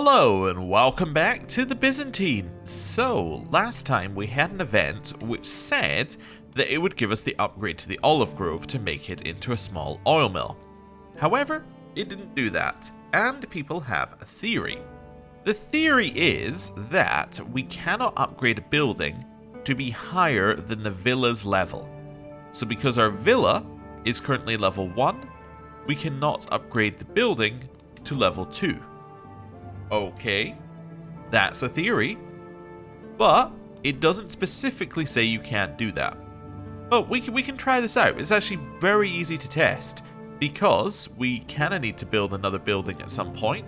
Hello and welcome back to the Byzantines. So, last time we had an event which said that it would give us the upgrade to the olive grove to make it into a small oil mill. However, it didn't do that, and people have a theory. The theory is that we cannot upgrade a building to be higher than the villa's level. So because our villa is currently level 1, we cannot upgrade the building to level 2. Okay, that's a theory, but it doesn't specifically say you can't do that. But we can try this out. It's actually very easy to test, because we kind of need to build another building at some point.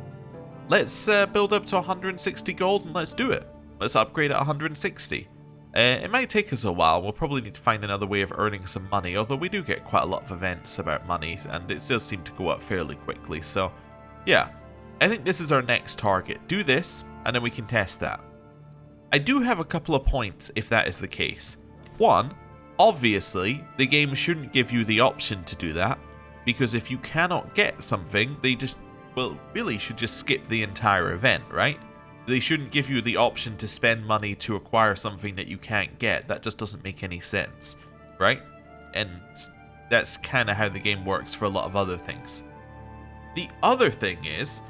Let's build up to 160 gold and let's do it. Let's upgrade at 160. It might take us a while. We'll probably need to find another way of earning some money, although we do get quite a lot of events about money, and it does seem to go up fairly quickly. So, yeah. I think this is our next target. Do this, and then we can test that. I do have a couple of points if that is the case. One, obviously, the game shouldn't give you the option to do that, because if you cannot get something, they just, well, really should just skip the entire event, right? They shouldn't give you the option to spend money to acquire something that you can't get. That just doesn't make any sense, right? And that's kind of how the game works for a lot of other things. The other thing is,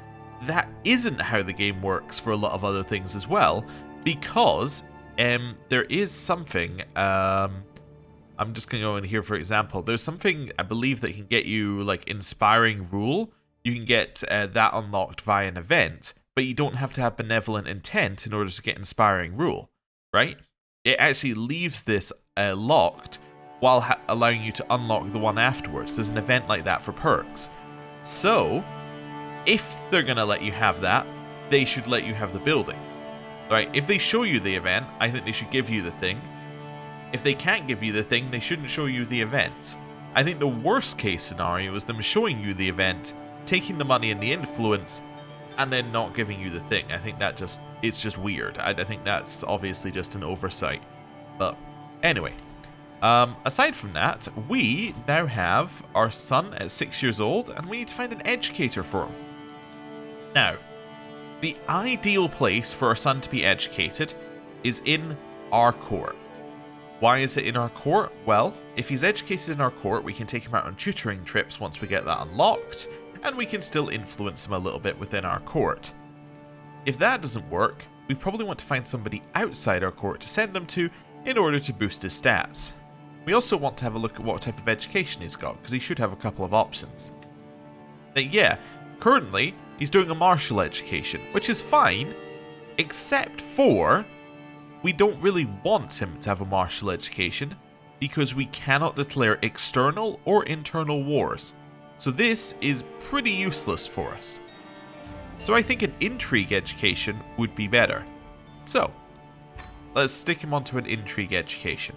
that isn't how the game works for a lot of other things as well, because there is something, I'm just going to go in here for example, there's something I believe that can get you like inspiring rule. You can get that unlocked via an event, but you don't have to have benevolent intent in order to get inspiring rule, right? It actually leaves this locked while allowing you to unlock the one afterwards. There's an event like that for perks. So, if they're going to let you have that, they should let you have the building. Right? If they show you the event, I think they should give you the thing. If they can't give you the thing, they shouldn't show you the event. I think the worst case scenario is them showing you the event, taking the money and the influence, and then not giving you the thing. I think that it's just weird. I think that's obviously just an oversight. But anyway, aside from that, we now have our son at 6 years old, and we need to find an educator for him. Now, the ideal place for our son to be educated is in our court. Why is it in our court? Well, if he's educated in our court, we can take him out on tutoring trips once we get that unlocked, and we can still influence him a little bit within our court. If that doesn't work, we probably want to find somebody outside our court to send him to in order to boost his stats. We also want to have a look at what type of education he's got, because he should have a couple of options. Now, yeah, currently, he's doing a martial education, which is fine, except for we don't really want him to have a martial education because we cannot declare external or internal wars. So this is pretty useless for us. So I think an intrigue education would be better. So, let's stick him onto an intrigue education.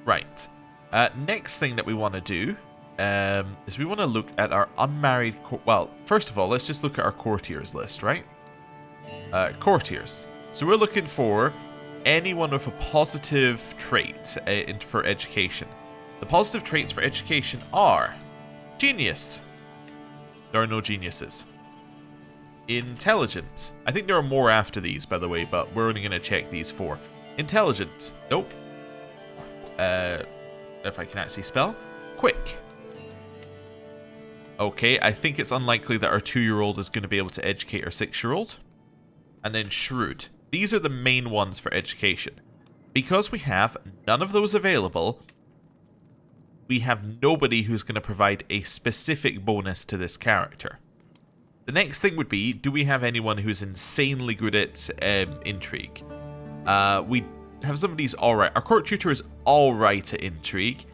Right. Next thing that we want to do is we want to look at our unmarried... Well, first of all, let's just look at our courtiers list, right? Courtiers. So we're looking for anyone with a positive trait for education. The positive traits for education are genius. There are no geniuses. Intelligent. I think there are more after these, by the way, but we're only going to check these 4. Intelligent. Nope. If I can actually spell. Quick. Okay, I think it's unlikely that our 2-year-old is going to be able to educate our 6-year-old. And then shrewd. These are the main ones for education. Because we have none of those available, we have nobody who's going to provide a specific bonus to this character. The next thing would be, do we have anyone who's insanely good at intrigue? We have somebody who's alright. Our court tutor is alright at intrigue.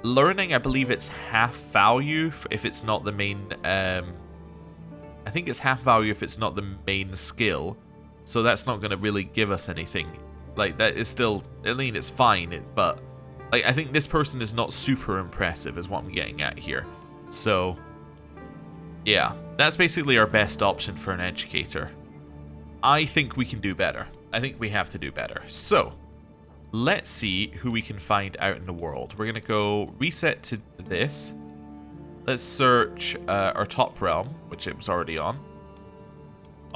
Learning, I believe it's half value if it's not the main... I think it's half value if it's not the main skill. So that's not going to really give us anything. Like, that is still... I mean, it's fine, but... Like, I think this person is not super impressive is what I'm getting at here. So, yeah. That's basically our best option for an educator. I think we can do better. I think we have to do better. So, let's see who we can find out in the world. We're going to go reset to this. Let's search our top realm, which it was already on.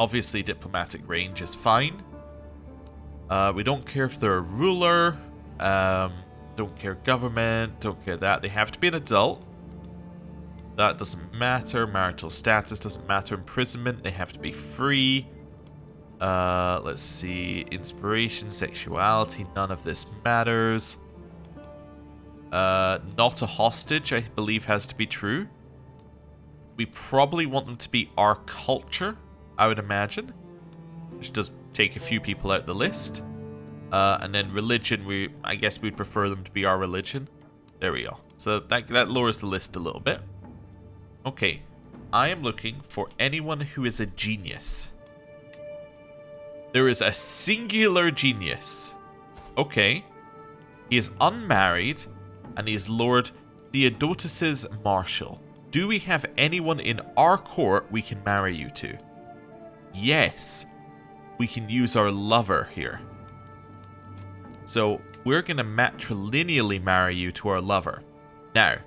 Obviously, diplomatic range is fine. We don't care if they're a ruler. Don't care government. Don't care that. They have to be an adult. That doesn't matter. Marital status doesn't matter. Imprisonment, they have to be free. Let's see. Inspiration, sexuality, none of this matters. Not a hostage, I believe, has to be true. We probably want them to be our culture, I would imagine. Which does take a few people out the list. And then religion, I guess we'd prefer them to be our religion. There we go. So that lowers the list a little bit. Okay, I am looking for anyone who is a genius. There is a singular genius. Okay. He is unmarried, and he is Lord Theodotus's Marshal. Do we have anyone in our court we can marry you to? Yes. We can use our lover here. So, we're going to matrilineally marry you to our lover. Now,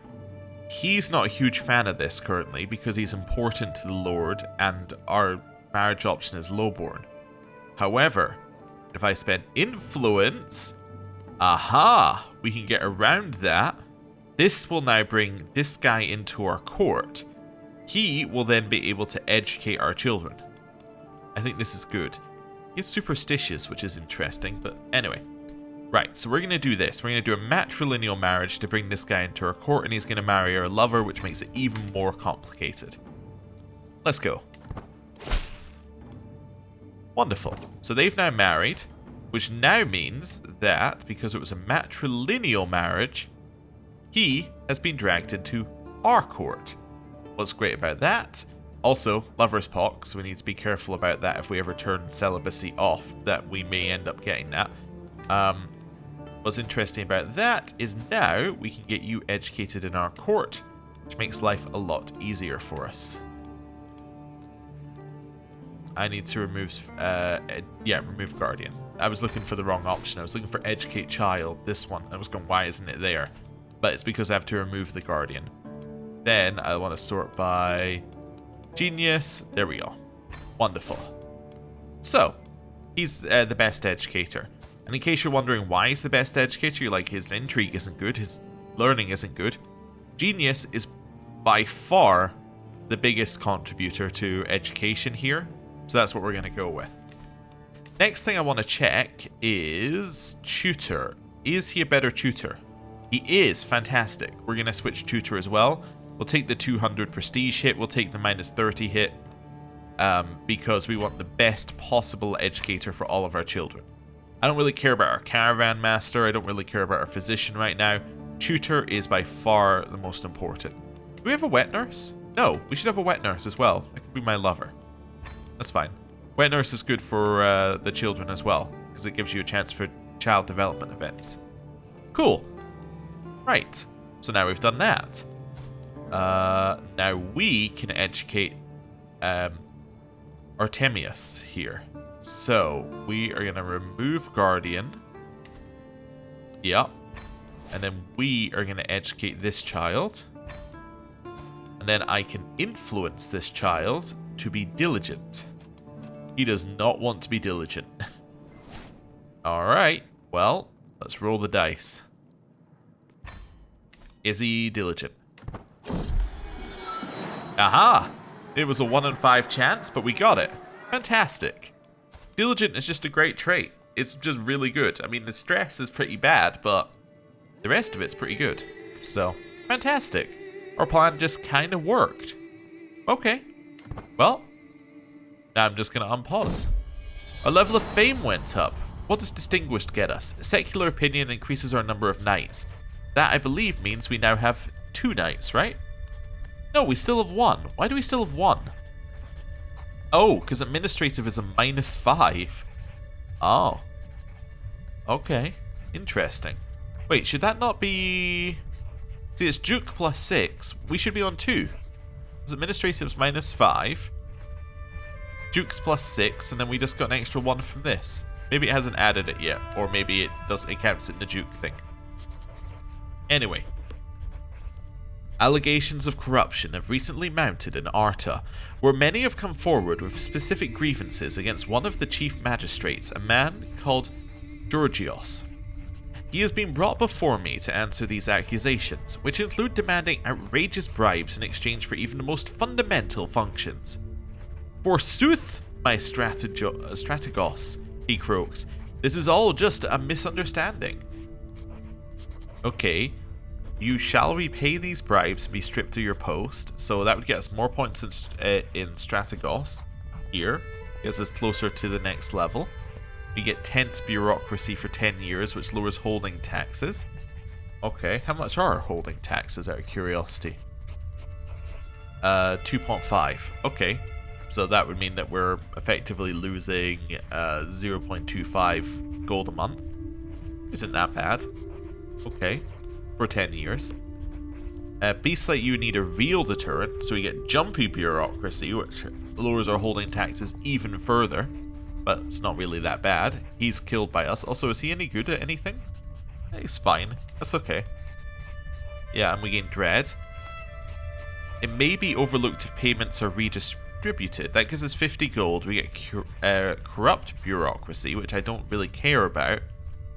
he's not a huge fan of this currently because he's important to the Lord and our marriage option is lowborn. However, if I spend influence, aha, we can get around that. This will now bring this guy into our court. He will then be able to educate our children. I think this is good. He's superstitious, which is interesting, but anyway. Right, so we're going to do this. We're going to do a matrilineal marriage to bring this guy into our court, and he's going to marry our lover, which makes it even more complicated. Let's go. Wonderful. So they've now married, which now means that, because it was a matrilineal marriage, he has been dragged into our court. What's great about that? Also, lover's pox, so we need to be careful about that if we ever turn celibacy off, that we may end up getting that. What's interesting about that is now we can get you educated in our court, which makes life a lot easier for us. I need to remove, remove guardian. I was looking for the wrong option. I was looking for educate child, this one. I was going, why isn't it there? But it's because I have to remove the guardian. Then I want to sort by genius. There we go. Wonderful. So, he's the best educator. And in case you're wondering why he's the best educator, you're like, his intrigue isn't good, his learning isn't good. Genius is by far the biggest contributor to education here. So that's what we're going to go with. Next thing I want to check is tutor. Is he a better tutor? He is. Fantastic. We're going to switch tutor as well. We'll take the 200 prestige hit. We'll take the minus 30 hit. Because we want the best possible educator for all of our children. I don't really care about our caravan master. I don't really care about our physician right now. Tutor is by far the most important. Do we have a wet nurse? No, we should have a wet nurse as well. That could be my lover. That's fine. Wet nurse is good for the children as well, because it gives you a chance for child development events. Cool. Right. So now we've done that. Now we can educate Artemius here. So we are going to remove guardian. Yep. And then we are going to educate this child. And then I can influence this child to be diligent. He does not want to be diligent. Alright, well, let's roll the dice. Is he diligent? Aha! It was a 1 in 5 chance, but we got it. Fantastic. Diligent is just a great trait. It's just really good. I mean, the stress is pretty bad, but the rest of it's pretty good. So, fantastic. Our plan just kind of worked. Okay. Well, now I'm just going to unpause. Our level of fame went up. What does distinguished get us? Secular opinion increases our number of knights. That, I believe, means we now have 2 knights, right? No, we still have 1. Why do we still have 1? Oh, because administrative is a -5. Oh. Okay. Interesting. Wait, should that not be... See, it's Duke plus 6. We should be on 2. Because administrative's -5. Duke's plus 6, and then we just got an extra 1 from this. Maybe it hasn't added it yet, or maybe it does. It counts it in the Duke thing. Anyway. Allegations of corruption have recently mounted in Arta, where many have come forward with specific grievances against one of the chief magistrates, a man called Georgios. He has been brought before me to answer these accusations, which include demanding outrageous bribes in exchange for even the most fundamental functions. "Forsooth, my strategos," he croaks. "This is all just a misunderstanding." Okay. You shall repay these bribes and be stripped of your post. So that would get us more points in Strategos. Here. Gets us closer to the next level. We get tense bureaucracy for 10 years, which lowers holding taxes. Okay, how much are holding taxes out of curiosity? 2.5. Okay. So that would mean that we're effectively losing 0.25 gold a month. Isn't that bad. Okay. For 10 years. Beasts like you need a real deterrent, so we get jumpy bureaucracy, which lowers our holding taxes even further. But it's not really that bad. He's killed by us. Also, is he any good at anything? He's fine. That's okay. Yeah, and we gain dread. It may be overlooked if payments are redistributed. That gives us 50 gold. We get corrupt bureaucracy, which I don't really care about.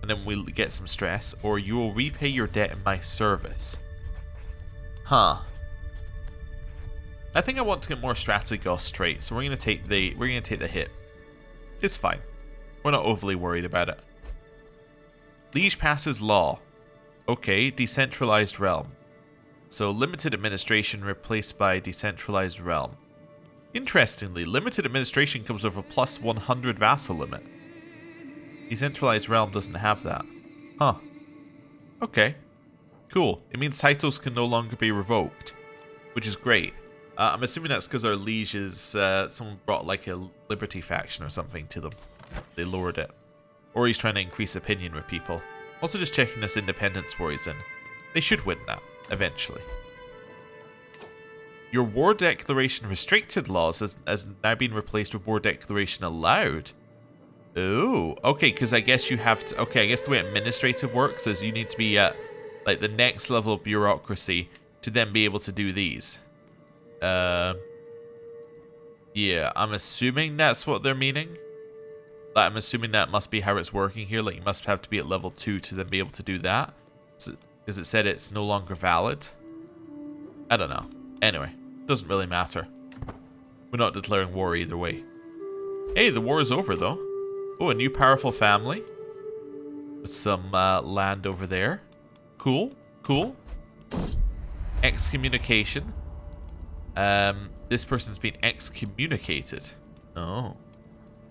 And then we'll get some stress, or you will repay your debt in my service. Huh. I think I want to get more Strategos traits, so we're gonna take the hit. It's fine. We're not overly worried about it. Liege passes law. Okay, decentralized realm. So limited administration replaced by decentralized realm. Interestingly, limited administration comes with a plus 100 vassal limit. Decentralized realm doesn't have that. Huh. Okay. Cool. It means titles can no longer be revoked, which is great. I'm assuming that's because our liege is... someone brought like a liberty faction or something to them. They lowered it. Or he's trying to increase opinion with people. Also just checking this independence war he's in. They should win that, eventually. Your war declaration restricted laws has now been replaced with war declaration allowed. Oh, okay, because I guess you have to... Okay, I guess the way administrative works is you need to be at, like, the next level of bureaucracy to then be able to do these. Yeah, I'm assuming that's what they're meaning. Like, I'm assuming that must be how it's working here. Like, you must have to be at level 2 to then be able to do that. Because it said it's no longer valid. I don't know. Anyway, doesn't really matter. We're not declaring war either way. Hey, the war is over, though. Oh, a new powerful family. With some land over there. Cool. Cool. Excommunication. This person's been excommunicated. Oh.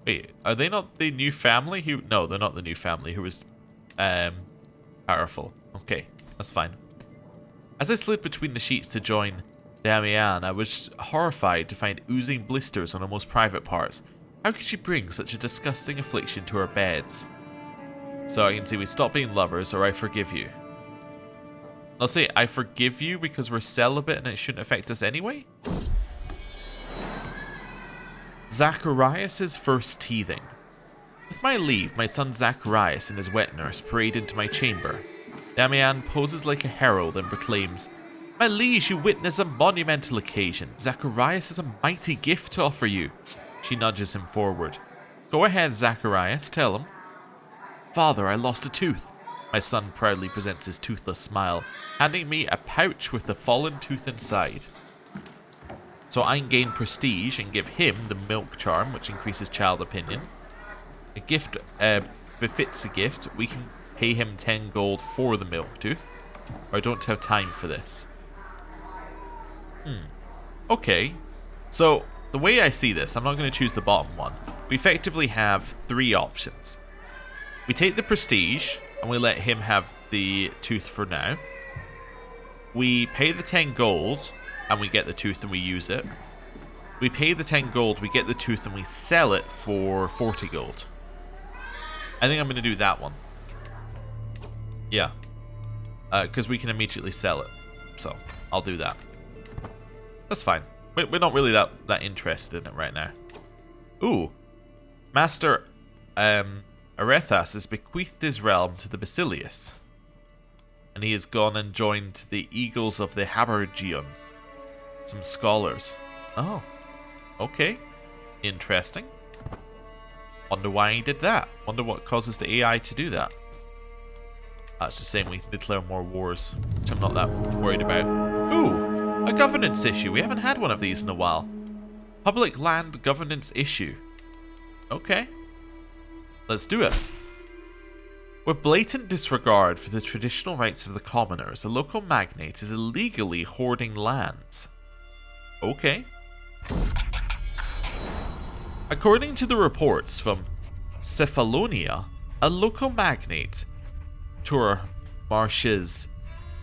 Wait, are they not the new family who... No, they're not the new family who was powerful. Okay, that's fine. As I slid between the sheets to join Damian, I was horrified to find oozing blisters on her most private parts. How could she bring such a disgusting affliction to our beds? So I can see we stop being lovers, or I forgive you. I'll say I forgive you because we're celibate and it shouldn't affect us anyway? Zacharias' first teething. With my leave, my son Zacharias and his wet nurse parade into my chamber. Damian poses like a herald and proclaims, "My liege, you witness a monumental occasion. Zacharias has a mighty gift to offer you." She nudges him forward. "Go ahead, Zacharias, tell him." "Father, I lost a tooth." My son proudly presents his toothless smile, handing me a pouch with the fallen tooth inside. So I can gain prestige and give him the milk charm, which increases child opinion. A gift befits a gift. We can pay him 10 gold for the milk tooth. Or I don't have time for this. Okay. So, the way I see this, I'm not going to choose the bottom one. We effectively have 3 options. We take the prestige, and we let him have the tooth for now. We pay the 10 gold, and we get the tooth and we use it. We pay the 10 gold, we get the tooth, and we sell it for 40 gold. I think I'm going to do that one. Yeah. Because we can immediately sell it. So, I'll do that. That's fine. We're not really that interested in it right now. Ooh. Master Arethas has bequeathed his realm to the Basilius. And he has gone and joined the Eagles of the Habergion. Some scholars. Oh, okay. Interesting. Wonder why he did that. Wonder what causes the AI to do that. That's just saying we can declare more wars, which I'm not that worried about. Ooh, a governance issue. We haven't had one of these in a while. Public land governance issue. Okay. Let's do it. With blatant disregard for the traditional rights of the commoners, a local magnate is illegally hoarding lands. Okay. According to the reports from Cephalonia, a local magnate, Marches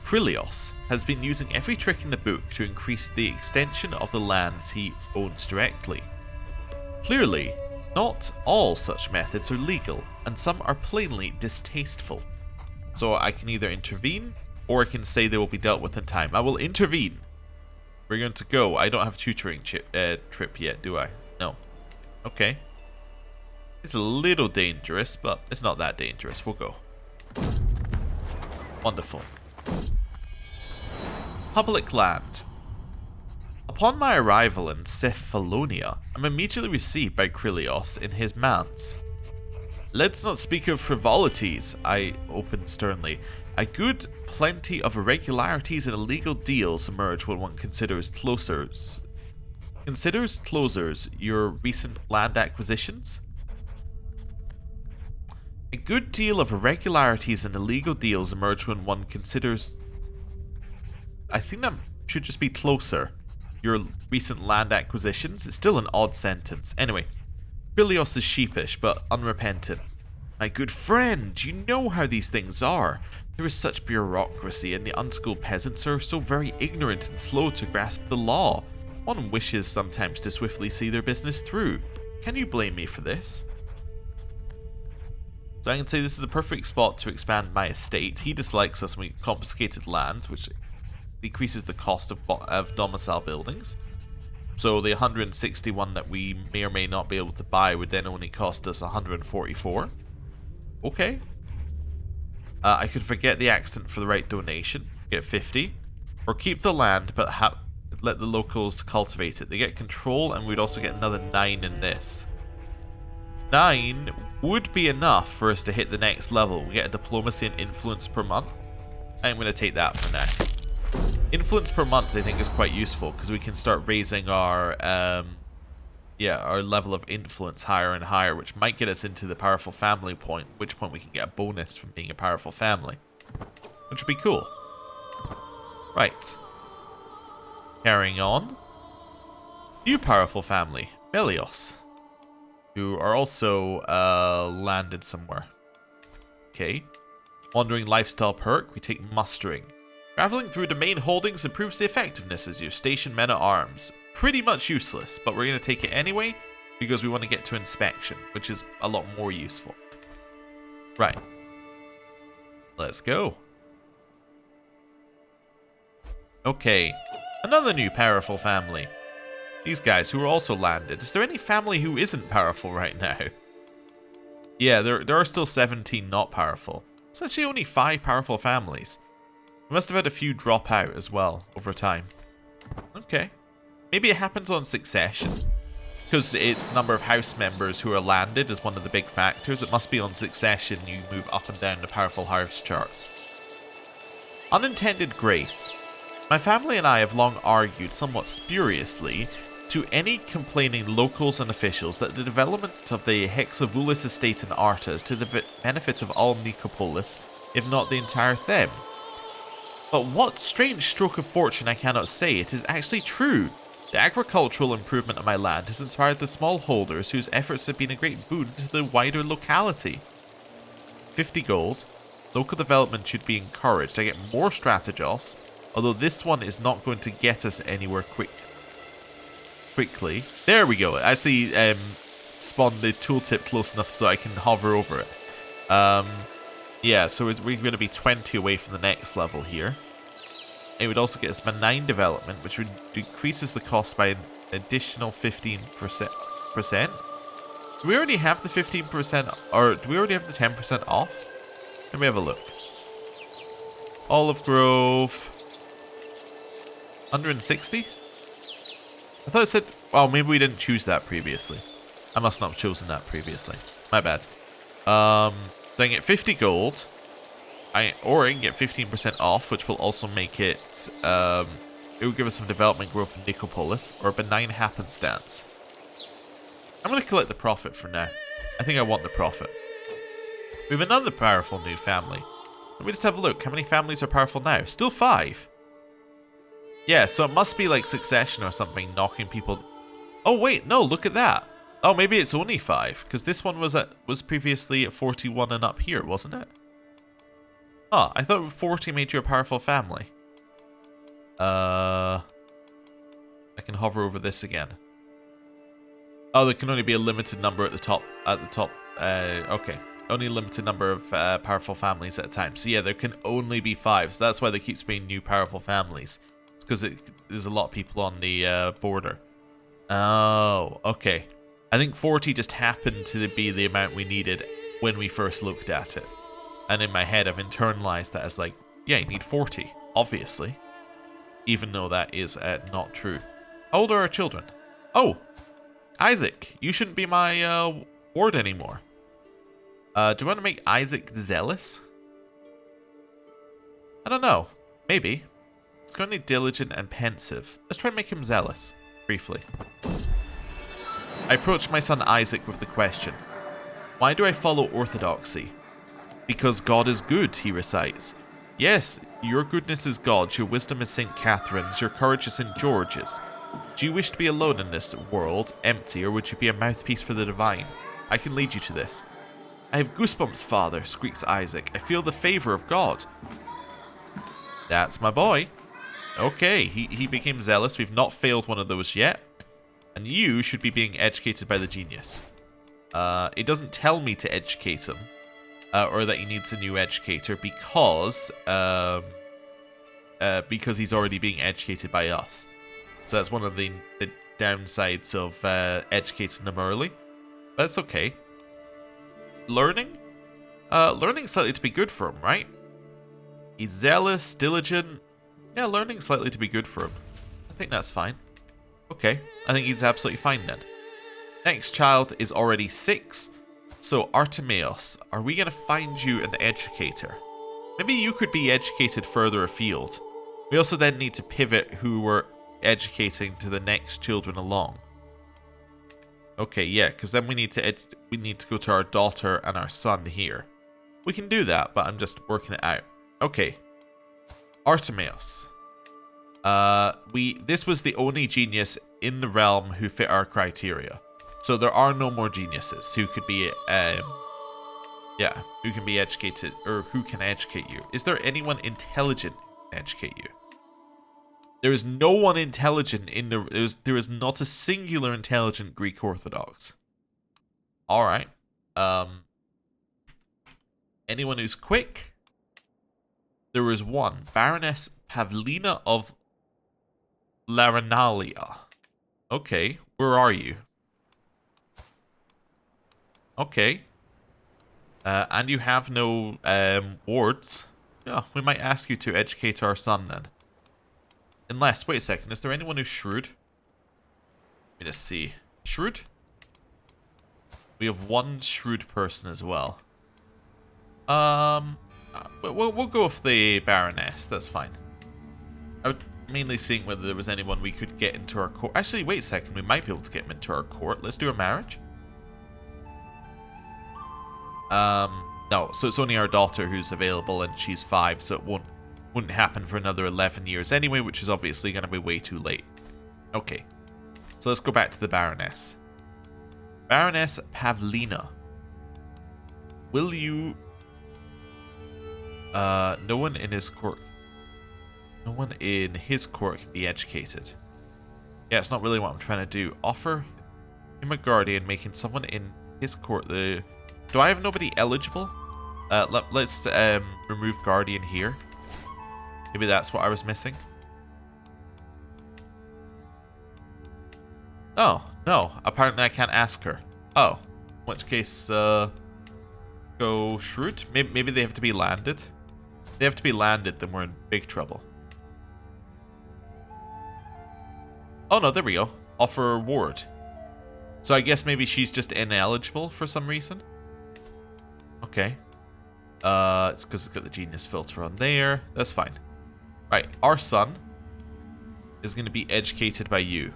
Krilios, has been using every trick in the book to increase the extension of the lands he owns directly. Clearly, not all such methods are legal, and some are plainly distasteful. So I can either intervene, or I can say they will be dealt with in time. I will intervene. We're going to go. I don't have a tutoring trip yet, do I? No. Okay. It's a little dangerous, but it's not that dangerous. We'll go. Wonderful. Public land. Upon my arrival in Cephalonia, I'm immediately received by Krilios in his manse. Let's not speak of frivolities, I opened sternly. A good plenty of irregularities and illegal deals emerge when one considers closers your recent land acquisitions? A good deal of irregularities and illegal deals emerge when one considers... I think that should just be closer. Your recent land acquisitions? It's still an odd sentence. Anyway, Krilios is sheepish, but unrepentant. My good friend, you know how these things are. There is such bureaucracy, and the unschooled peasants are so very ignorant and slow to grasp the law. One wishes sometimes to swiftly see their business through. Can you blame me for this? So I can say this is the perfect spot to expand my estate. He dislikes us when we confiscated land, which decreases the cost of domicile buildings. So the 161 that we may or may not be able to buy would then only cost us 144. Okay. I could forget the accident for the right donation, get 50. Or keep the land, but let the locals cultivate it. They get control, and we'd also get another 9 in this. 9 would be enough for us to hit the next level. We get a diplomacy and influence per month. I'm going to take that for now. Influence per month I think is quite useful, because we can start raising our our level of influence higher and higher, which might get us into the powerful family point, at which point we can get a bonus from being a powerful family, which would be cool. Right. Carrying on. New powerful family, Melios, who are also landed somewhere. Okay. Wandering lifestyle perk, we take mustering. Traveling through domain holdings improves the effectiveness as your station men-at-arms. Pretty much useless, but we're going to take it anyway because we want to get to inspection, which is a lot more useful. Right. Let's go. Okay. Another new powerful family. These guys who are also landed. Is there any family who isn't powerful right now? Yeah, there are still 17 not powerful. It's actually only 5 powerful families. We must have had a few drop out as well over time. Okay. Maybe it happens on succession. Because it's number of house members who are landed is one of the big factors. It must be on succession you move up and down the powerful house charts. Unintended grace. My family and I have long argued, somewhat spuriously, to any complaining locals and officials that the development of the Hexavulis estate in Arta is to the benefit of all Nicopolis, if not the entire Thebe. But what strange stroke of fortune I cannot say, it is actually true. The agricultural improvement of my land has inspired the small holders whose efforts have been a great boon to the wider locality. 50 gold. Local development should be encouraged. I get more strategos, although this one is not going to get us anywhere quickly. There we go. It actually spawned the tooltip close enough so I can hover over it. Yeah, so we're going to be 20 away from the next level here. It would also get us benign development, which would decreases the cost by an additional 15%. Do we already have the 15%, or do we already have the 10% off? Let me have a look. Olive Grove. 160? I thought it said... Oh, maybe we didn't choose that previously. I must not have chosen that previously. My bad. So I can get 50 gold. Or I can get 15% off, which will also make it... it will give us some development growth in Nicopolis. Or a benign happenstance. I'm going to collect the profit for now. I think I want the profit. We have another powerful new family. Let me just have a look. How many families are powerful now? Still 5. Yeah, so it must be like succession or something, knocking people... Oh, wait, no, look at that. Oh, maybe it's only 5, because this one was previously at 41 and up here, wasn't it? Oh, I thought 40 made you a powerful family. I can hover over this again. Oh, there can only be a limited number at the top. Okay. Only a limited number of powerful families at a time. So yeah, there can only be 5. So that's why they keep spawning new powerful families. It's because there's a lot of people on the border. Oh, okay. I think 40 just happened to be the amount we needed when we first looked at it. And in my head, I've internalized that as like, yeah, you need 40, obviously. Even though that is not true. How old are our children? Oh, Isaac, you shouldn't be my ward anymore. Do you want to make Isaac zealous? I don't know. Maybe. He's currently diligent and pensive. Let's try and make him zealous. Briefly. I approach my son Isaac with the question. Why do I follow orthodoxy? Because God is good, he recites. Yes, your goodness is God's, your wisdom is St. Catherine's, your courage is St. George's. Do you wish to be alone in this world, empty, or would you be a mouthpiece for the divine? I can lead you to this. I have goosebumps, father, squeaks Isaac. I feel the favor of God. That's my boy. Okay, he became zealous. We've not failed one of those yet. And you should be being educated by the genius. It doesn't tell me to educate him. Or that he needs a new educator because he's already being educated by us. So that's one of the downsides of educating them early. But it's okay. Learning? Learning's slightly to be good for him, right? He's zealous, diligent. Yeah, learning's slightly to be good for him. I think that's fine. Okay, I think he's absolutely fine then. Next child is already 6. So, Artemios, are we going to find you an educator? Maybe you could be educated further afield. We also then need to pivot who we're educating to the next children along. Okay, yeah, because then we need to go to our daughter and our son here. We can do that, but I'm just working it out. Okay. Artemios. This was the only genius in the realm who fit our criteria. So there are no more geniuses who could be, who can be educated, or who can educate you. Is there anyone intelligent who can educate you? There is no one intelligent in there is not a singular intelligent Greek Orthodox. Alright. Anyone who's quick? There is one. Baroness Pavlina of Larinalia. Okay, where are you? Okay. And you have no wards. Yeah, we might ask you to educate our son then. Unless, wait a second, is there anyone who's shrewd? Let me just see. Shrewd? We have one shrewd person as well. We'll go with the Baroness, that's fine. I was mainly seeing whether there was anyone we could get into our court. Actually, wait a second, we might be able to get him into our court. Let's do a marriage. No, so it's only our daughter who's available, and she's 5, so it wouldn't happen for another 11 years anyway, which is obviously going to be way too late. Okay, so let's go back to the Baroness. Baroness Pavlina. Will you... no one in his court can be educated. Yeah, it's not really what I'm trying to do. Offer him a guardian, making someone in his court the... Do I have nobody eligible? Let's remove guardian here. Maybe that's what I was missing. Oh, no. Apparently I can't ask her. Oh. In which case, go shrewd. Maybe they have to be landed. they have to be landed, then we're in big trouble. Oh no, there we go. Offer reward. So I guess maybe she's just ineligible for some reason. Okay. It's because it's got the genius filter on there. That's fine. Right, our son is going to be educated by you.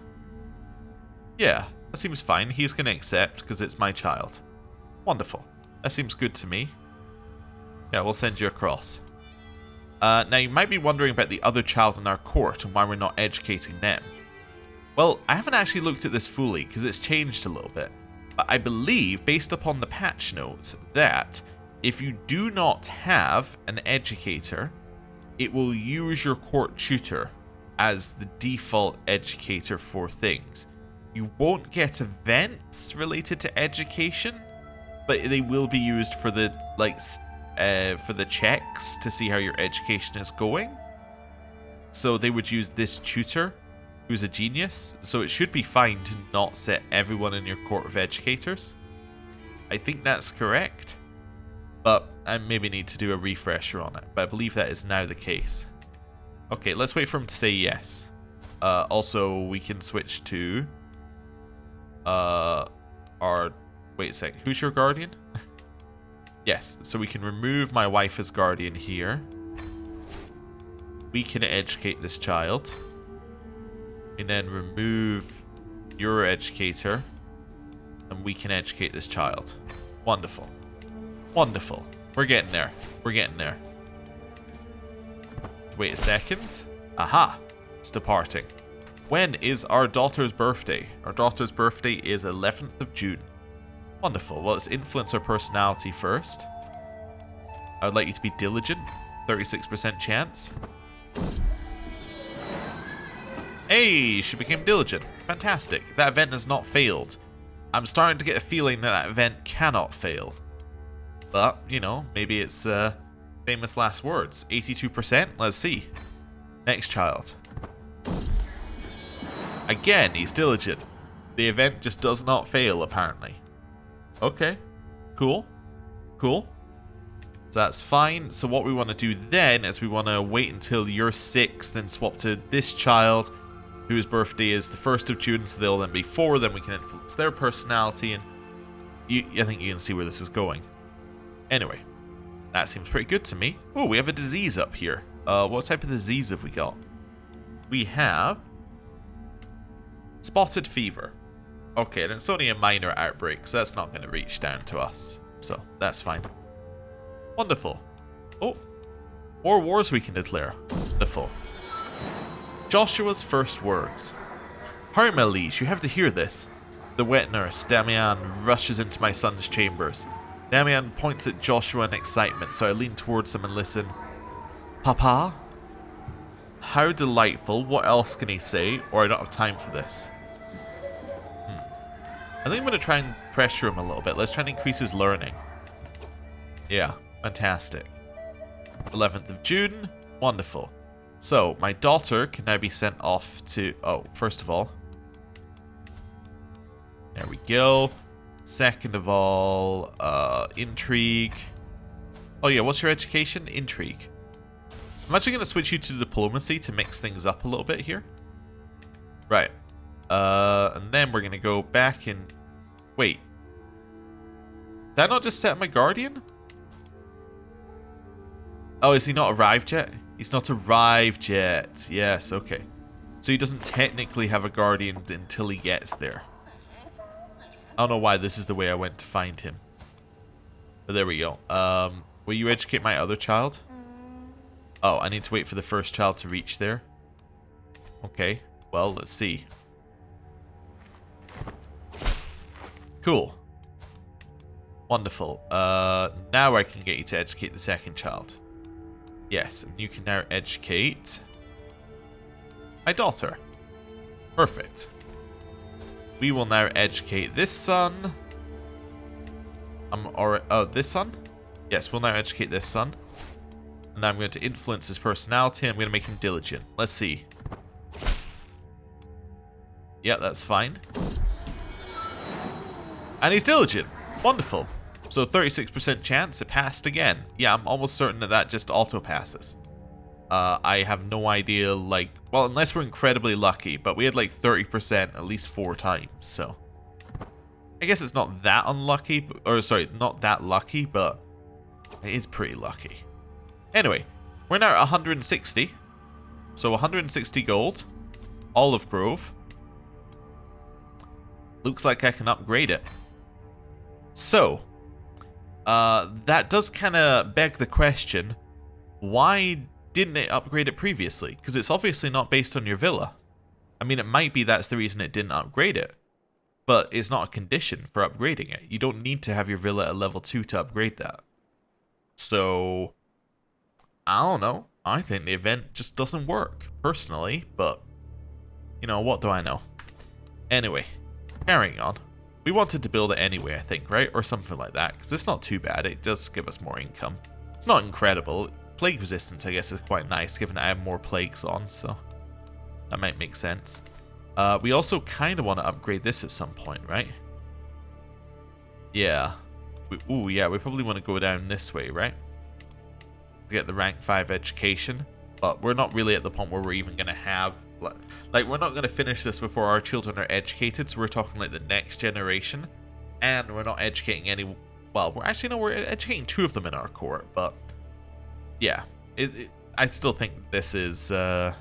Yeah, that seems fine. He's going to accept because it's my child. Wonderful. That seems good to me. Yeah, we'll send you across. Now, you might be wondering about the other child in our court and why we're not educating them. Well, I haven't actually looked at this fully because it's changed a little bit. But I believe, based upon the patch notes, that if you do not have an educator, it will use your court tutor as the default educator for things. You won't get events related to education, but they will be used for the for the checks to see how your education is going. So they would use this tutor, who's a genius. So it should be fine to not set everyone in your court of educators. I think that's correct. But I maybe need to do a refresher on it. But I believe that is now the case. Okay, let's wait for him to say yes. Also, we can switch to our... Wait a sec. Who's your guardian? Yes, so we can remove my wife as guardian here. We can educate this child. And then remove your educator. And we can educate this child. Wonderful. Wonderful. We're getting there. We're getting there. Wait a second. Aha. It's departing. When is our daughter's birthday? Our daughter's birthday is 11th of June. Wonderful. Well, let's influence her personality first. I would like you to be diligent. 36% chance. Hey, she became diligent. Fantastic. That event has not failed. I'm starting to get a feeling that that event cannot fail. But, you know, maybe it's famous last words. 82%? Let's see. Next child. Again, he's diligent. The event just does not fail, apparently. Okay. Cool. Cool. So that's fine. So what we want to do then is we want to wait until you're 6, then swap to this child, whose birthday is the 1st of June, so they'll then be 4, then we can influence their personality, and I think you can see where this is going. Anyway, that seems pretty good to me. Oh, we have a disease up here. What type of disease have we got? We have spotted fever. Okay, and it's only a minor outbreak, so that's not going to reach down to us. So, that's fine. Wonderful. Oh, more wars we can declare. Wonderful. Joshua's first words. Hurry, my liege, you have to hear this. The wet nurse, Damian, rushes into my son's chambers. Damian points at Joshua in excitement, so I lean towards him and listen. Papa? How delightful. What else can he say? Or I don't have time for this. I think I'm going to try and pressure him a little bit. Let's try and increase his learning. Yeah, fantastic. 11th of June. Wonderful. So, my daughter can now be sent off to... Oh, first of all. There we go. Second of all, Intrigue. Oh yeah, what's your education? Intrigue. I'm actually going to switch you to Diplomacy to mix things up a little bit here. Right. And then we're going to go back and... Wait. Did I not just set my Guardian? Oh, is he not arrived yet? He's not arrived yet. Yes, okay. So he doesn't technically have a Guardian until he gets there. I don't know why this is the way I went to find him. But there we go. Will you educate my other child? Oh, I need to wait for the first child to reach there. Okay. Well, let's see. Cool. Wonderful. Now I can get you to educate the second child. Yes, and you can now educate my daughter. Perfect. We will now educate this son. This son? Yes, we'll now educate this son. And I'm going to influence his personality. I'm going to make him diligent. Let's see. Yeah, that's fine. And he's diligent. Wonderful. So 36% chance it passed again. Yeah, I'm almost certain that that just auto passes. I have no idea, like, well, unless we're incredibly lucky, but we had like 30% at least 4 times, so. I guess it's not that unlucky, or sorry, not that lucky, but it is pretty lucky. Anyway, we're now at 160. So 160 gold. Olive Grove. Looks like I can upgrade it. So, that does kind of beg the question, why didn't it upgrade it previously? Because it's obviously not based on your villa. I mean, it might be that's the reason it didn't upgrade it. But it's not a condition for upgrading it. You don't need to have your villa at level 2 to upgrade that. So, I don't know. I think the event just doesn't work, personally. But, you know, what do I know? Anyway, carrying on. We wanted to build it anyway, I think, right? Or something like that. Because it's not too bad. It does give us more income. It's not incredible. Plague resistance, I guess, is quite nice, given that I have more plagues on, so that might make sense. We also kind of want to upgrade this at some point, right? Yeah. Ooh, yeah, we probably want to go down this way, right? To get the rank 5 education. But we're not really at the point where we're even going to have... Like, we're not going to finish this before our children are educated, so we're talking like the next generation. And we're not educating any... Well, we're actually, no, we're educating 2 of them in our court, but... Yeah, I still think this is, yeah,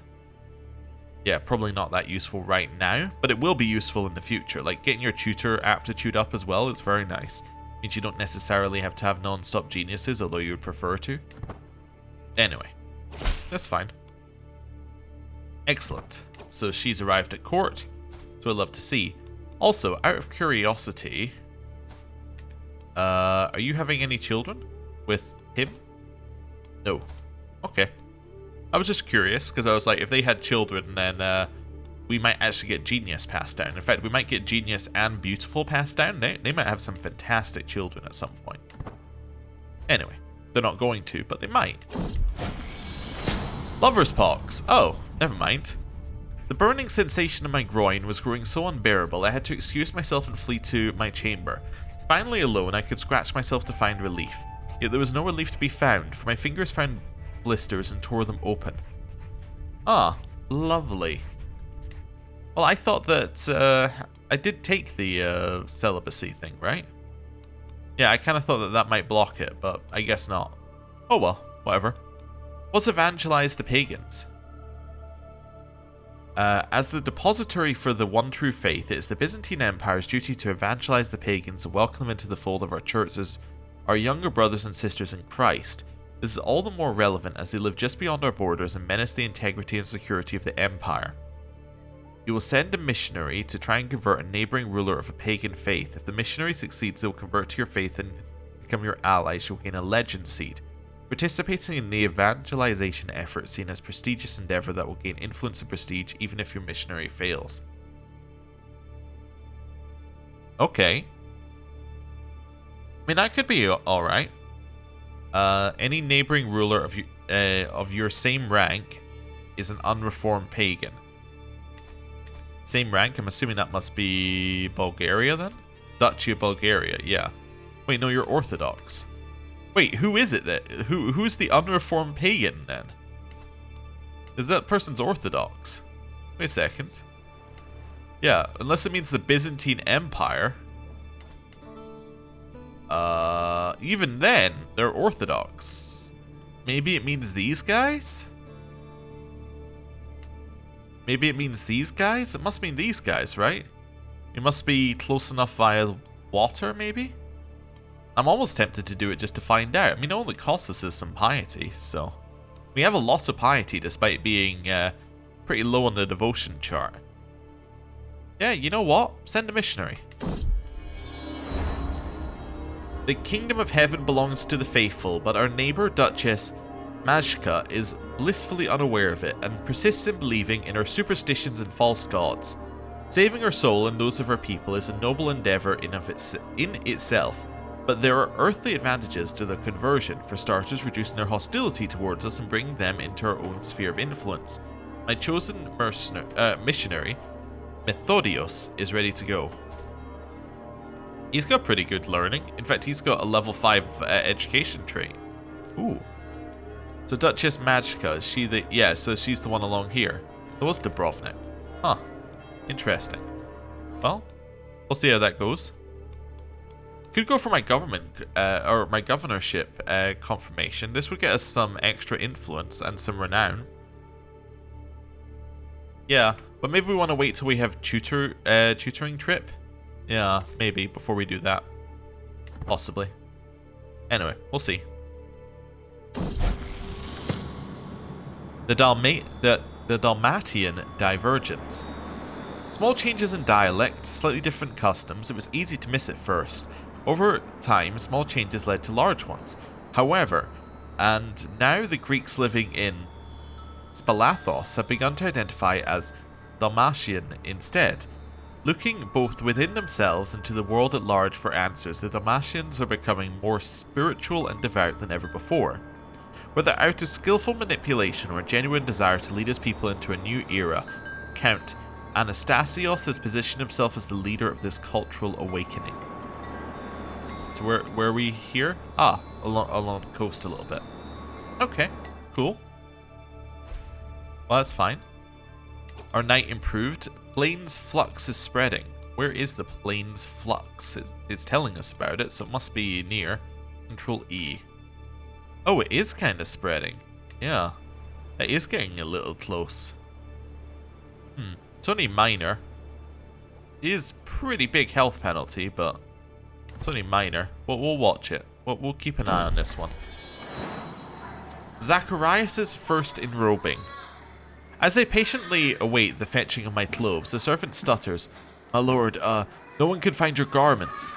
probably not that useful right now, but it will be useful in the future. Like, getting your tutor aptitude up as well is very nice. Means you don't necessarily have to have non-stop geniuses, although you would prefer to. Anyway, that's fine. Excellent. So she's arrived at court, so I'd love to see. Also, out of curiosity, are you having any children with him? No. Okay. I was just curious, because I was like, if they had children, then we might actually get genius passed down. In fact, we might get genius and beautiful passed down. They might have some fantastic children at some point. Anyway, they're not going to, but they might. Lover's pox. Oh, never mind. The burning sensation in my groin was growing so unbearable, I had to excuse myself and flee to my chamber. Finally alone, I could scratch myself to find relief. Yet there was no relief to be found, for my fingers found blisters and tore them open. Ah, lovely. Well, I thought that I did take the celibacy thing, right? Yeah, I kind of thought that that might block it, but I guess not. Oh well, whatever. Let's evangelize the pagans. As the depository for the one true faith, it is the Byzantine Empire's duty to evangelize the pagans and welcome them into the fold of our church as our younger brothers and sisters in Christ. This is all the more relevant as they live just beyond our borders and menace the integrity and security of the Empire. You will send a missionary to try and convert a neighboring ruler of a pagan faith. If the missionary succeeds, they will convert to your faith and become your allies. You will gain a legend seed. Participating in the evangelization effort is seen as a prestigious endeavor that will gain influence and prestige even if your missionary fails. Okay. I mean, that could be alright. Any neighboring ruler of your same rank is an unreformed pagan. Same rank? I'm assuming that must be Bulgaria then? Duchy of Bulgaria, yeah. Wait, no, you're Orthodox. Wait, who is it then? Who's the unreformed pagan then? Is that person's Orthodox? Wait a second. Yeah, unless it means the Byzantine Empire. Even then, they're Orthodox. Maybe it means these guys? Maybe it means these guys? It must mean these guys, right? It must be close enough via water, maybe? I'm almost tempted to do it just to find out. I mean, it only costs us some piety, so... We have a lot of piety despite being pretty low on the devotion chart. Yeah, you know what? Send a missionary. The kingdom of heaven belongs to the faithful, but our neighbor, Duchess Majka, is blissfully unaware of it and persists in believing in her superstitions and false gods. Saving her soul and those of her people is a noble endeavor in itself, but there are earthly advantages to the conversion, for starters reducing their hostility towards us and bringing them into our own sphere of influence. My chosen missionary, Methodios, is ready to go. He's got pretty good learning. In fact, he's got a level 5 education trait. Ooh. So Duchess Magicka, is she the... Yeah, so she's the one along here. That was Dubrovnik. Huh. Interesting. Well, we'll see how that goes. Could go for my government, or my governorship confirmation. This would get us some extra influence and some renown. Yeah, but maybe we want to wait till we have tutoring trip. Yeah, maybe, before we do that. Possibly. Anyway, we'll see. The Dalmatian divergence. Small changes in dialect, slightly different customs. It was easy to miss at first. Over time, small changes led to large ones. However, and now the Greeks living in Spalathos have begun to identify as Dalmatian instead. Looking both within themselves and to the world at large for answers, the Dalmatians are becoming more spiritual and devout than ever before. Whether out of skillful manipulation or a genuine desire to lead his people into a new era, Count Anastasios has positioned himself as the leader of this cultural awakening. So where are we here? Ah, along the coast a little bit. Okay, cool. Well, that's fine. Our night improved. Plains flux is spreading. Where is the plains flux? It's telling us about it, so it must be near. Control E. Oh, it is kind of spreading. Yeah. It is getting a little close. It's only minor. It is pretty big health penalty, but it's only minor. But we'll watch it. We'll keep an eye on this one. Zacharias' first enrobing. As I patiently await the fetching of my clothes, the servant stutters, "My lord, no one can find your garments."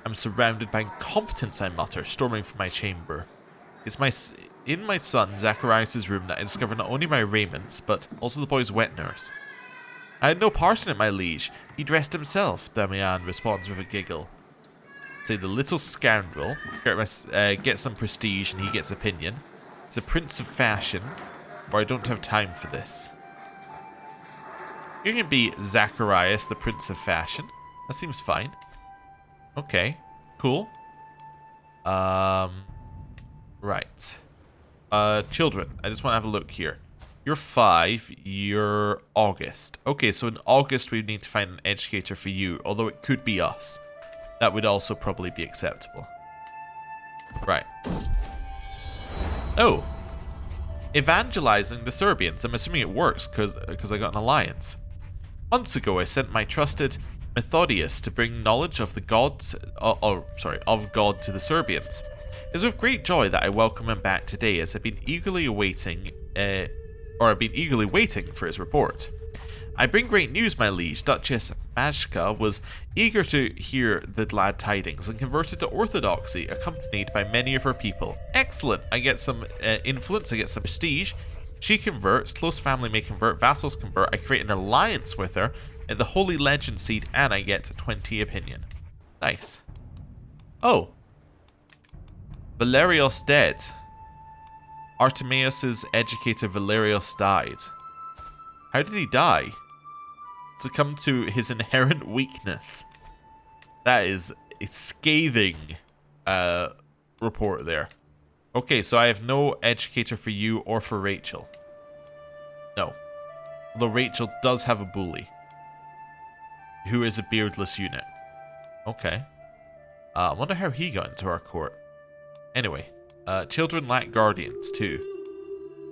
I'm surrounded by incompetence, I mutter, storming from my chamber. It's in my son Zacharias' room that I discover not only my raiments, but also the boy's wet nurse. I had no part in it, my liege. He dressed himself, Damian responds with a giggle. Say the little scoundrel gets some prestige and he gets opinion. It's a prince of fashion, or I don't have time for this. You can be Zacharias, the prince of fashion. That seems fine. Okay, cool. Right. Children, I just want to have a look here. You're 5, you're August. Okay, so in August we need to find an educator for you, although it could be us. That would also probably be acceptable. Right. Oh. Evangelizing the Serbians. I'm assuming it works because I got an alliance. Months ago I sent my trusted Methodius to bring knowledge of the gods, of God to the Serbians. It is with great joy that I welcome him back today, as I've been eagerly waiting for his report. I bring great news, my liege. Duchess Magicka was eager to hear the glad tidings and converted to orthodoxy, accompanied by many of her people. Excellent! I get some influence, I get some prestige. She converts, close family may convert, vassals convert. I create an alliance with her, and the holy legend seed, and I get 20 opinion. Nice. Oh. Valerios dead. Artemius' educator Valerios died. How did he die? Succumb to his inherent weakness. That is a scathing report there. Okay, so I have no educator for you or for Rachel. No. Although Rachel does have a bully, who is a beardless eunuch. Okay. I wonder how he got into our court. Anyway, children lack guardians too.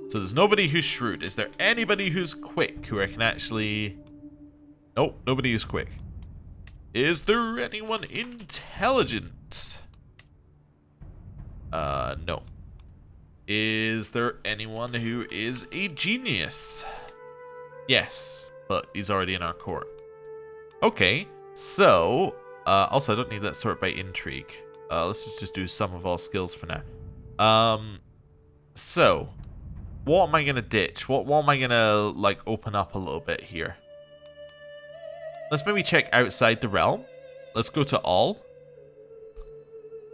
So there's nobody who's shrewd. Is there anybody who's quick who I can actually... Nope, nobody is quick. Is there anyone intelligent? No. Is there anyone who is a genius? Yes, but he's already in our court. Okay, so... also, I don't need that sort by intrigue. Let's just do sum of all skills for now. So... what am I going to ditch? What am I going to, like, open up a little bit here? Let's maybe check outside the realm. Let's go to all.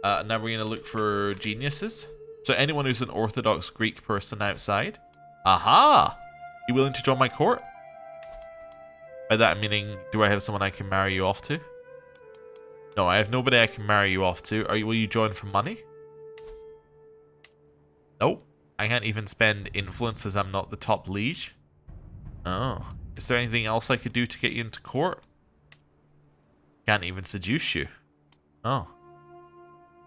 Now we're going to look for geniuses. So anyone who's an Orthodox Greek person outside. Aha! You willing to join my court? By that meaning, do I have someone I can marry you off to? No, I have nobody I can marry you off to. Will you join for money? Nope. I can't even spend influence as I'm not the top liege. Oh. Is there anything else I could do to get you into court? Can't even seduce you. Oh.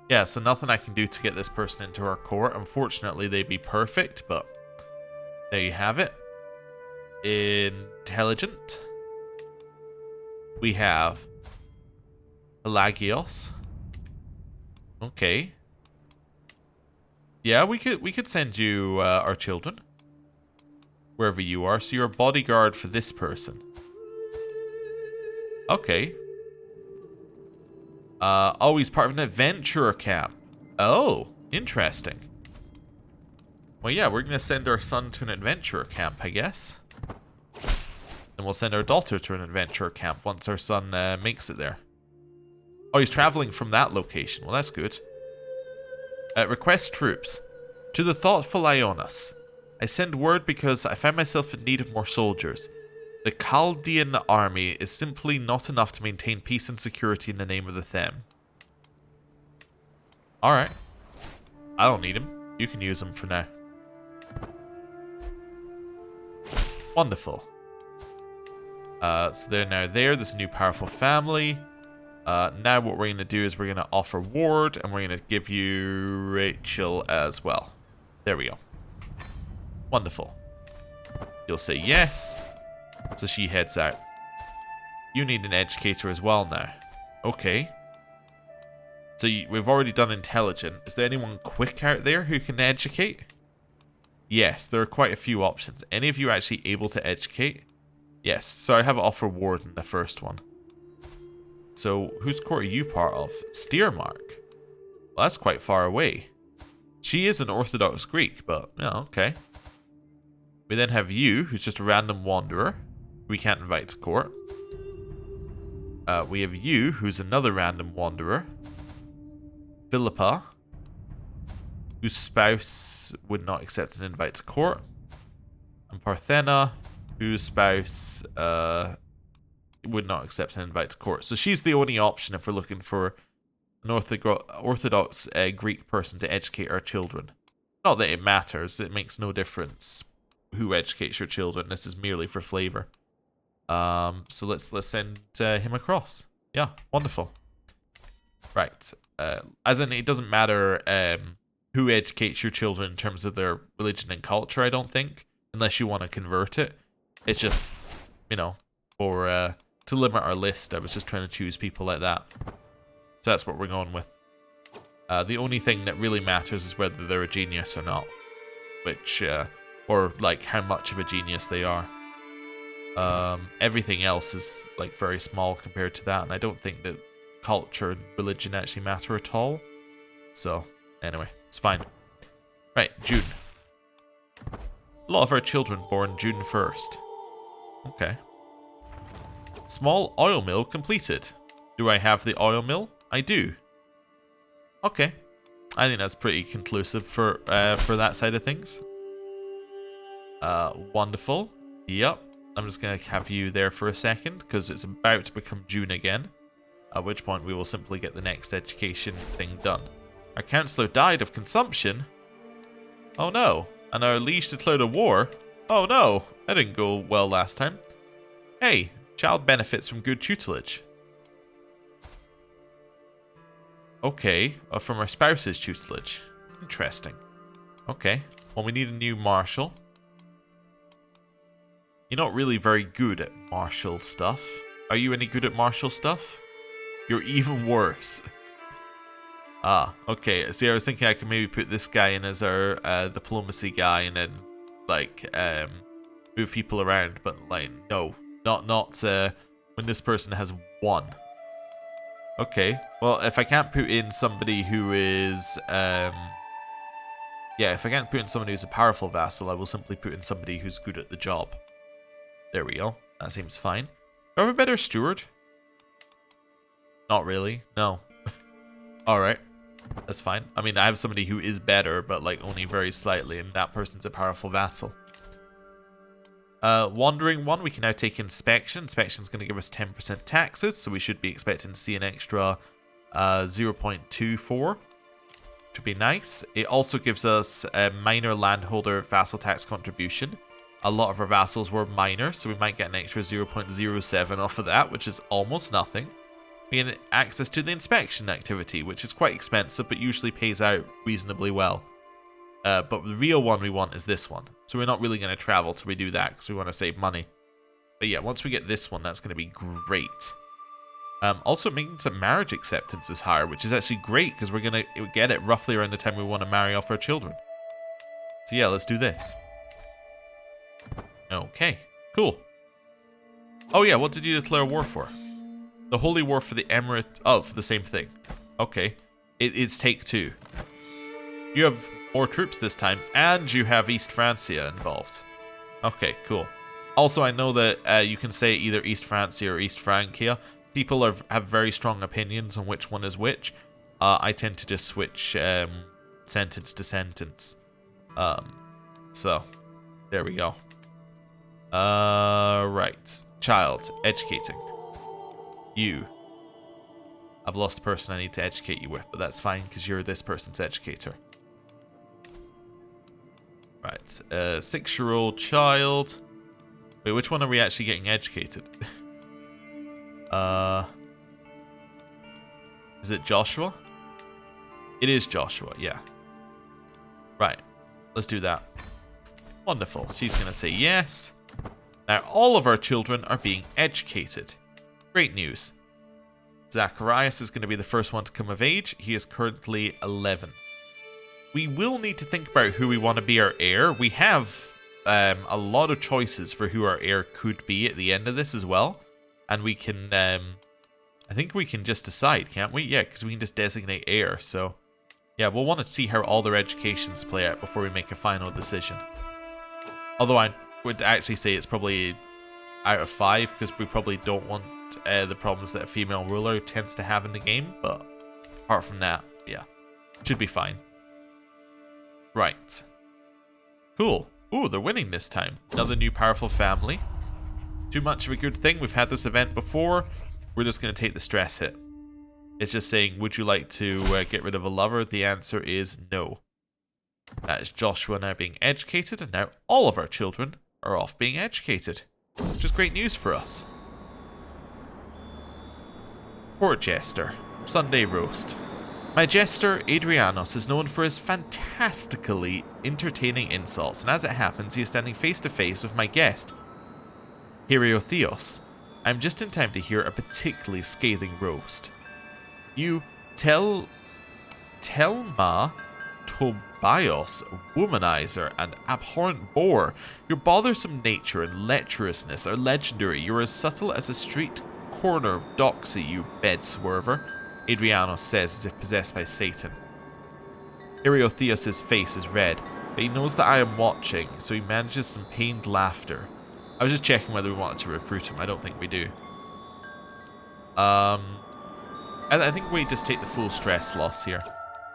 Yeah, so nothing I can do to get this person into our court. Unfortunately, they'd be perfect, but there you have it. Intelligent. We have Pelagios. Okay. Yeah, we could send you our children. Wherever you are. So you're a bodyguard for this person. Okay. Oh, he's part of an adventurer camp. Oh, interesting. Well, yeah, we're going to send our son to an adventurer camp, I guess. And we'll send our daughter to an adventurer camp once our son makes it there. Oh, he's traveling from that location. Well, that's good. Request troops. To the thoughtful Ionas. I send word because I find myself in need of more soldiers. The Chaldean army is simply not enough to maintain peace and security in the name of the Them. Alright. I don't need him. You can use him for now. Wonderful. So they're now there. There's a new powerful family. Now what we're going to do is we're going to offer Ward, and we're going to give you Rachel as well. There we go. Wonderful. You'll say yes. So she heads out. You need an educator as well now. Okay. So we've already done intelligent. Is there anyone quick out there who can educate? Yes, there are quite a few options. Any of you actually able to educate? Yes, so I have offer Ward in the first one. So whose court are you part of? Steermark. Well, that's quite far away. She is an Orthodox Greek, but yeah, okay. We then have you, who's just a random wanderer. We can't invite to court. We have you, who's another random wanderer. Philippa, whose spouse would not accept an invite to court. And Parthena, whose spouse would not accept an invite to court. So she's the only option if we're looking for an Orthodox Greek person to educate our children. Not that it matters. It makes no difference who educates your children. This is merely for flavor. So let's send him across. Yeah, wonderful. Right. As in, it doesn't matter who educates your children in terms of their religion and culture, I don't think. Unless you want to convert it. It's just, you know, for to limit our list, I was just trying to choose people like that. So that's what we're going with. The only thing that really matters is whether they're a genius or not. Which, or like how much of a genius they are. Everything else is like very small compared to that, and I don't think that culture and religion actually matter at all. So, anyway, it's fine. Right, June. A lot of our children born June 1st. Okay. Small oil mill completed. Do I have the oil mill? I do. Okay. I think that's pretty conclusive for that side of things. Wonderful. Yep. I'm just going to have you there for a second, because it's about to become June again. At which point we will simply get the next education thing done. Our councillor died of consumption. Oh no. And our liege declared a war. Oh no. That didn't go well last time. Hey, child benefits from good tutelage. Okay. From our spouse's tutelage. Interesting. Okay. Well, we need a new marshal. You're not really very good at martial stuff. Are you any good at martial stuff? You're even worse. Ah, okay. See, I was thinking I could maybe put this guy in as our diplomacy guy and then, like, move people around. But, like, no. Not when this person has 1. Okay. Well, if I can't put in somebody who is, yeah, if I can't put in somebody who's a powerful vassal, I will simply put in somebody who's good at the job. There we go. That seems fine. Do I have a better steward? Not really. No. Alright. That's fine. I mean, I have somebody who is better, but like only very slightly, and that person's a powerful vassal. Wandering one, we can now take inspection. Inspection's going to give us 10% taxes, so we should be expecting to see an extra 0.24. Which would be nice. It also gives us a minor landholder vassal tax contribution. A lot of our vassals were minor, so we might get an extra 0.07 off of that, which is almost nothing. We get access to the inspection activity, which is quite expensive, but usually pays out reasonably well. But the real one we want is this one. So we're not really going to travel till we do that, because we want to save money. But yeah, once we get this one, that's going to be great. Also, making some marriage acceptance is higher, which is actually great, because we're going to get it roughly around the time we want to marry off our children. So yeah, let's do this. Okay, cool. Oh yeah, what did you declare war for? The Holy War for the Emirate... Oh, for the same thing. Okay. It's take 2. You have more troops this time, and you have East Francia involved. Okay, cool. Also, I know that you can say either East Francia or East Francia. People have very strong opinions on which one is which. I tend to just switch sentence to sentence. So, there we go. Right. Child. Educating. You. I've lost the person I need to educate you with, but that's fine because you're this person's educator. Right. 6-year-old child. Wait, which one are we actually getting educated? Is it Joshua? It is Joshua, yeah. Right. Let's do that. Wonderful. She's going to say yes. Now, all of our children are being educated. Great news. Zacharias is going to be the first one to come of age. He is currently 11. We will need to think about who we want to be our heir. We have a lot of choices for who our heir could be at the end of this as well. And we can, I think we can just decide, can't we? Yeah, because we can just designate heir. So, yeah, we'll want to see how all their educations play out before we make a final decision. Although I would actually say it's probably out of 5 because we probably don't want the problems that a female ruler tends to have in the game. But apart from that, yeah, should be fine. Right. Cool. Ooh, they're winning this time. Another new powerful family. Too much of a good thing. We've had this event before. We're just going to take the stress hit. It's just saying, would you like to get rid of a lover? The answer is no. That is Joshua now being educated, and now all of our children are off being educated. Which is great news for us. Court Jester. Sunday Roast. My jester, Adrianos, is known for his fantastically entertaining insults, and as it happens, he is standing face to face with my guest, Heriotheos. I'm just in time to hear a particularly scathing roast. You Telma Tobias, womanizer and abhorrent bore. Your bothersome nature and lecherousness are legendary. You're as subtle as a street corner doxy, you bed swerver, Adrianos says as if possessed by Satan. Heriotheos' face is red, but he knows that I am watching, so he manages some pained laughter. I was just checking whether we wanted to recruit him. I don't think we do. I think we just take the full stress loss here.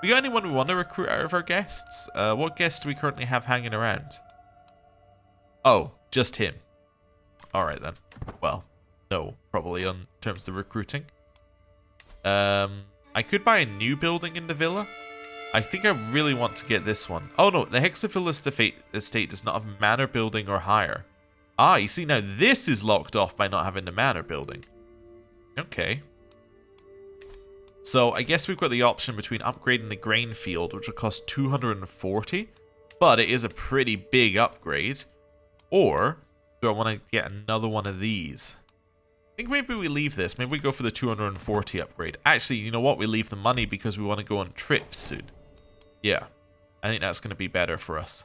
We got anyone we want to recruit out of our guests? What guests do we currently have hanging around? Oh, just him. Alright then. Well, no, probably on terms of recruiting. I could buy a new building in the villa. I think I really want to get this one. Oh no, the Hexavilla estate does not have manor building or higher. Ah, you see, now this is locked off by not having the manor building. Okay. So I guess we've got the option between upgrading the grain field, which will cost 240, but it is a pretty big upgrade. Or do I want to get another one of these? I think maybe we leave this. Maybe we go for the 240 upgrade. Actually, you know what? We leave the money because we want to go on trips soon. Yeah, I think that's going to be better for us.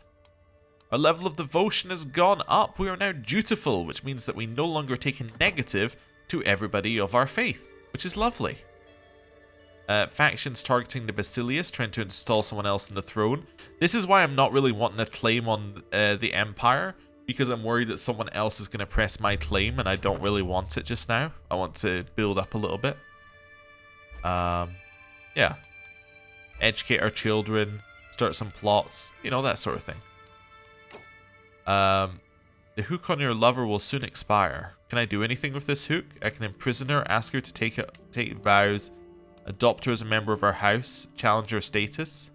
Our level of devotion has gone up. We are now dutiful, which means that we no longer take a negative to everybody of our faith, which is lovely. Factions targeting the Basilius, trying to install someone else on the throne. This is why I'm not really wanting to claim on the Empire, because I'm worried that someone else is going to press my claim, and I don't really want it just now. I want to build up a little bit. Yeah. Educate our children, start some plots, you know, that sort of thing. The hook on your lover will soon expire. Can I do anything with this hook? I can imprison her, ask her to take vows, Adopt her as a member of our house. Challenge her status.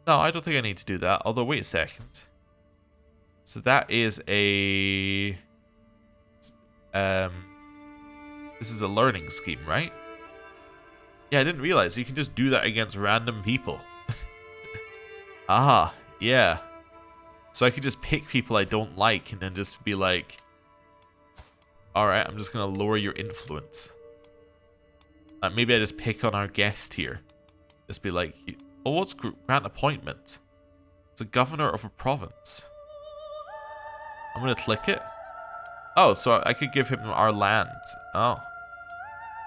No, I don't think I need to do that. Although, wait a second. So that is a... this is a learning scheme, right? Yeah, I didn't realize you can just do that against random people. Ah, yeah. So I could just pick people I don't like and then just be like, alright, I'm just going to lower your influence. Maybe I just pick on our guest here. Just be like, oh, what's grant appointment? It's a governor of a province. I'm going to click it. Oh, so I could give him our land. Oh.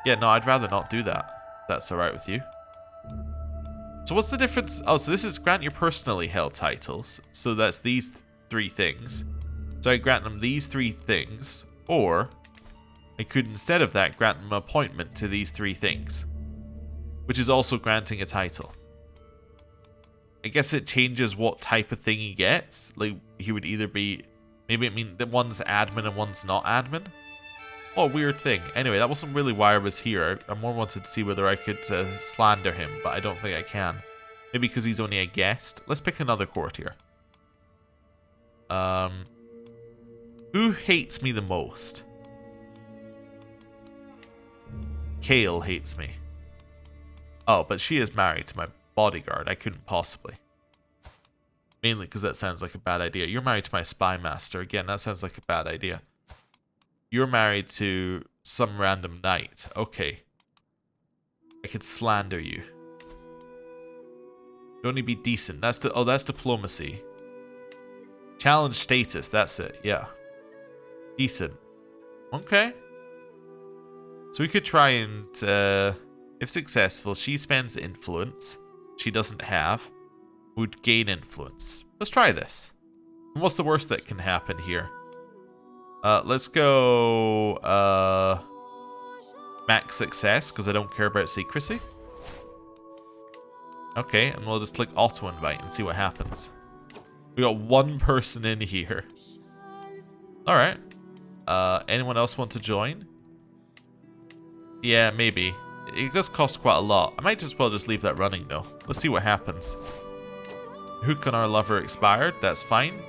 Yeah, no, I'd rather not do that. That's alright with you. So what's the difference? Oh, so this is grant your personally held titles. So that's these three things. So I grant them these three things. Or I could, instead of that, grant them an appointment to these three things. Which is also granting a title. I guess it changes what type of thing he gets. Like, he would either be... Maybe it means that one's admin and one's not admin. What a weird thing. Anyway, that wasn't really why I was here. I more wanted to see whether I could slander him, but I don't think I can. Maybe because he's only a guest. Let's pick another court here. Who hates me the most? Kale hates me. Oh, but she is married to my bodyguard. I couldn't possibly. Mainly because that sounds like a bad idea. You're married to my spy master. Again, that sounds like a bad idea. You're married to some random knight. Okay. I could slander you. You only be decent. That's that's diplomacy. Challenge status. That's it. Yeah. Decent. Okay. So we could try and, if successful, she spends influence she doesn't have. Would gain influence. Let's try this. And what's the worst that can happen here? Let's go max success, because I don't care about secrecy. Okay, and we'll just click auto invite and see what happens. We got one person in here. Alright. Anyone else want to join? Yeah, maybe. It does cost quite a lot. I might as well just leave that running though. Let's see what happens. Hook on our lover expired. That's fine.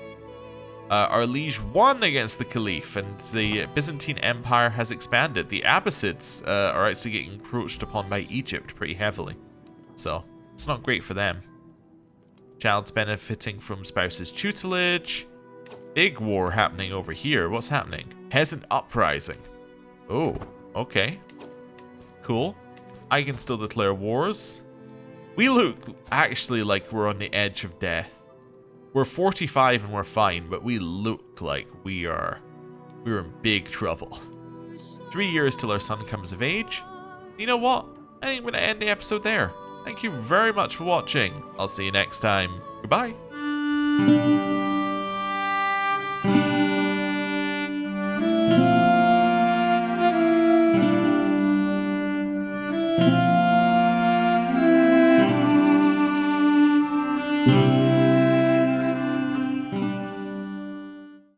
Our liege won against the Caliph, and the Byzantine Empire has expanded. The Abbasids are actually getting encroached upon by Egypt pretty heavily. So, it's not great for them. Child's benefiting from spouse's tutelage. Big war happening over here. What's happening? Peasant uprising. Oh, okay. Cool. I can still declare wars. We look actually like we're on the edge of death. We're 45 and we're fine, but we look like we're in big trouble. 3 years till our son comes of age. You know what? I think I'm going to end the episode there. Thank you very much for watching. I'll see you next time. Goodbye.